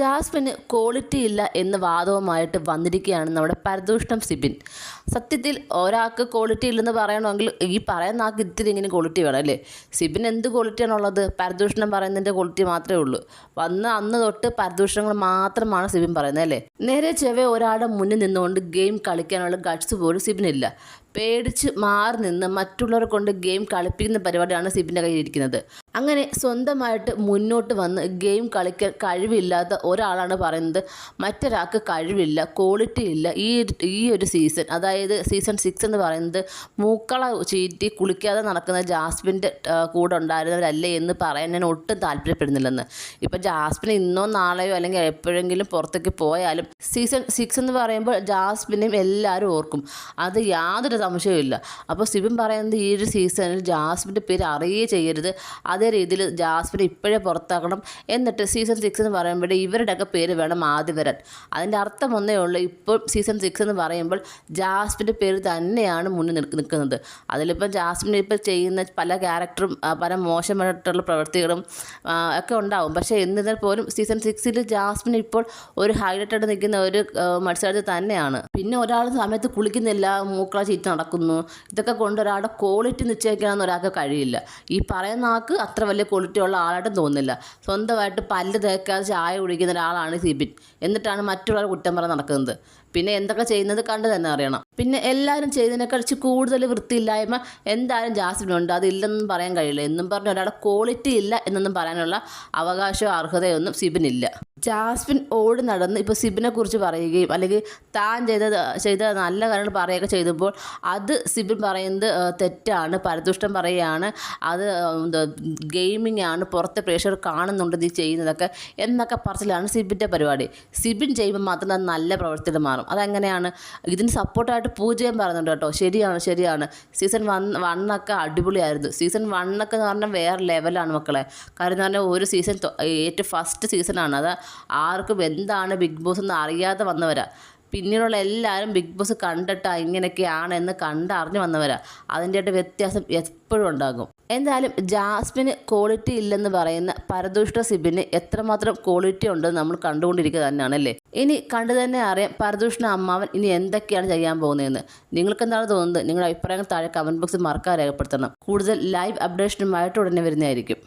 ജാസ്മിന് quality ഇല്ല എന്ന വാദവുമായിട്ട് വന്നിരിക്കുകയാണ് നമ്മുടെ പരദൂഷണം സിബിൻ. സത്യത്തിൽ ഒരാൾക്ക് ക്വാളിറ്റി ഇല്ലെന്ന് പറയണമെങ്കിൽ ഈ പറയുന്ന ആൾക്ക് ഇത്തിരി ഇങ്ങനെ ക്വാളിറ്റി വേണം അല്ലേ? സിബിൻ എന്ത് ക്വാളിറ്റിയാണുള്ളത്? പരദൂഷണം പറയുന്നതിൻ്റെ ക്വാളിറ്റി മാത്രമേ ഉള്ളൂ. വന്ന് അന്ന് തൊട്ട് പരദൂഷണങ്ങൾ മാത്രമാണ് സിബിൻ പറയുന്നത് അല്ലേ? നേരെ ചെവ്വേ ഒരാളുടെ മുന്നിൽ നിന്നുകൊണ്ട് ഗെയിം കളിക്കാനുള്ള ഗട്ട്സ് പോലും സിബിനില്ല. പേടിച്ച് മാറി നിന്ന് മറ്റുള്ളവരെ കൊണ്ട് ഗെയിം കളിപ്പിക്കുന്ന പരിപാടിയാണ് സിബിൻ്റെ കയ്യിലിരിക്കുന്നത്. അങ്ങനെ സ്വന്തമായിട്ട് മുന്നോട്ട് വന്ന് ഗെയിം കളിക്കാൻ കഴിവില്ലാത്ത ഒരാളാണ് പറയുന്നത് മറ്റൊരാൾക്ക് കഴിവില്ല, ക്വാളിറ്റി ഇല്ല. ഈ ഒരു സീസൺ, അതായത് സീസൺ 6 എന്ന് പറയുന്നത് മൂക്കള ചീറ്റി കുളിക്കാതെ നടക്കുന്ന ജാസ്മിൻ്റെ കൂടെ ഉണ്ടായിരുന്നവരല്ലേ എന്ന് പറയാൻ ഞാൻ ഒട്ടും താല്പര്യപ്പെടുന്നില്ലെന്ന്. ഇപ്പം ജാസ്മിൻ ഇന്നോ നാളെയോ അല്ലെങ്കിൽ എപ്പോഴെങ്കിലും പുറത്തേക്ക് പോയാലും സീസൺ 6 എന്ന് പറയുമ്പോൾ ജാസ്മിനെയും എല്ലാവരും ഓർക്കും, അത് യാതൊരു സംശയമില്ല. അപ്പോൾ സിബിൻ പറയുന്നത് ഈ ഒരു സീസണിൽ ജാസ്മിൻ്റെ പേര് അറിയുകയേ ചെയ്യരുത്, അതേ രീതിയിൽ ജാസ്മിനെ ഇപ്പോഴേ പുറത്താക്കണം. എന്നിട്ട് സീസൺ 6 എന്ന് പറയുമ്പോൾ ഇവരുടെയൊക്കെ പേര് വേണം ആദ്യം വരാൻ. അതിൻ്റെ അർത്ഥം ഒന്നേ ഉള്ളൂ, ഇപ്പോൾ സീസൺ 6 എന്ന് പറയുമ്പോൾ ജാസ്മിൻ്റെ പേര് തന്നെയാണ് മുന്നിൽ നിൽക്കുന്നത്. അതിലിപ്പം ജാസ്മിൻ ഇപ്പോൾ ചെയ്യുന്ന പല ക്യാരക്ടറും പല മോശമായിട്ടുള്ള പ്രവൃത്തികളും ഒക്കെ ഉണ്ടാവും. പക്ഷേ എന്നിരുന്നാൽ പോലും സീസൺ 6 ജാസ്മിൻ ഇപ്പോൾ ഒരു ഹൈലൈറ്റായിട്ട് നിൽക്കുന്ന ഒരു മത്സരത്തിൽ തന്നെയാണ്. പിന്നെ ഒരാൾ സമയത്ത് കുളിക്കുന്നില്ല, മൂക്കള ചീറ്റ് നടക്കുന്നു, ഇതൊക്കെ കൊണ്ട് ഒരാളുടെ ക്വാളിറ്റി നിശ്ചയിക്കണമെന്ന് ഒരാൾക്ക് കഴിയില്ല. ഈ പറയുന്ന ആൾക്ക് അത്ര വലിയ ക്വാളിറ്റി ഉള്ള ആളായിട്ടും തോന്നുന്നില്ല. സ്വന്തമായിട്ട് പല്ല് തേക്കാതെ ചായ കുടിക്കുന്ന ഒരാളാണ് സിബിൻ. എന്നിട്ടാണ് മറ്റുള്ളവർ കുറ്റം പറഞ്ഞ് നടക്കുന്നത്. പിന്നെ എന്തൊക്കെ ചെയ്യുന്നത് കണ്ട് തന്നെ അറിയണം. പിന്നെ എല്ലാവരും ചെയ്തതിനേക്കാൾ കൂടുതൽ വൃത്തിയില്ലായ്മ എന്തായാലും ജാസ്മിനുണ്ട്, അതില്ലെന്നും പറയാൻ കഴിയില്ല. എന്നും പറഞ്ഞ് ഒരാളുടെ ക്വാളിറ്റി ഇല്ല എന്നൊന്നും പറയാനുള്ള അവകാശമോ അർഹതയൊന്നും സിബിനില്ല. ജാസ്മിൻ ഓടി നടന്ന് ഇപ്പോൾ സിബിനെ കുറിച്ച് പറയുകയും അല്ലെങ്കിൽ താൻ ചെയ്ത നല്ല കാര്യങ്ങൾ പറയുകയൊക്കെ ചെയ്തപ്പോൾ അത് സിബിൻ പറയുന്നത് തെറ്റാണ്, പരദൂഷണം പറയുകയാണ്, അത് ഗെയിമിംഗ് ആണ്, പുറത്തെ പ്രേക്ഷകർ കാണുന്നുണ്ട് നീ ചെയ്യുന്നതൊക്കെ എന്നൊക്കെ പറച്ചിലാണ് സിബിൻ്റെ പരിപാടി. സിബിൻ ചെയ്യുമ്പോൾ മാത്രം അത് നല്ല പ്രവർത്തികൾ മാറും. അതെങ്ങനെയാണ്? ഇതിന് സപ്പോർട്ടായിട്ട് പൂജയും പറയുന്നുണ്ട് കേട്ടോ. ശരിയാണ്. സീസൺ 1 അടിപൊളിയായിരുന്നു. സീസൺ 1 എന്ന് പറഞ്ഞാൽ വേറെ ലെവലാണ് മക്കളെ. കാര്യം എന്ന് പറഞ്ഞാൽ ഒരു സീസൺ ഏറ്റവും ഫസ്റ്റ് സീസണാണ്. അത് ആർക്കും എന്താണ് ബിഗ് ബോസ് എന്ന് അറിയാതെ വന്നവരാ. പിന്നീടുള്ള എല്ലാവരും ബിഗ് ബോസ് കണ്ടിട്ട് ഇങ്ങനെയൊക്കെയാണ് എന്ന് കണ്ടറിഞ്ഞ് വന്നവരാ. അതിൻ്റെ വ്യത്യാസം എപ്പോഴും ഉണ്ടാകും. എന്തായാലും ജാസ്മിന് ക്വാളിറ്റി ഇല്ലെന്ന് പറയുന്ന പരദൂഷണ സിബിന് എത്രമാത്രം ക്വാളിറ്റി ഉണ്ടെന്ന് നമ്മൾ കണ്ടുകൊണ്ടിരിക്കുക തന്നെയാണ് അല്ലേ? ഇനി കണ്ടു തന്നെ അറിയാം പരദൂഷണ അമ്മാവൻ ഇനി എന്തൊക്കെയാണ് ചെയ്യാൻ പോകുന്നതെന്ന്. നിങ്ങൾക്ക് എന്താണ് തോന്നുന്നത്? നിങ്ങളുടെ അഭിപ്രായങ്ങൾ താഴെ കമൻറ്റ് ബോക്സിൽ മറക്കാതെ രേഖപ്പെടുത്തണം. കൂടുതൽ ലൈവ് അപ്ഡേഷനുമായിട്ട് ഉടനെ വരുന്നതായിരിക്കും.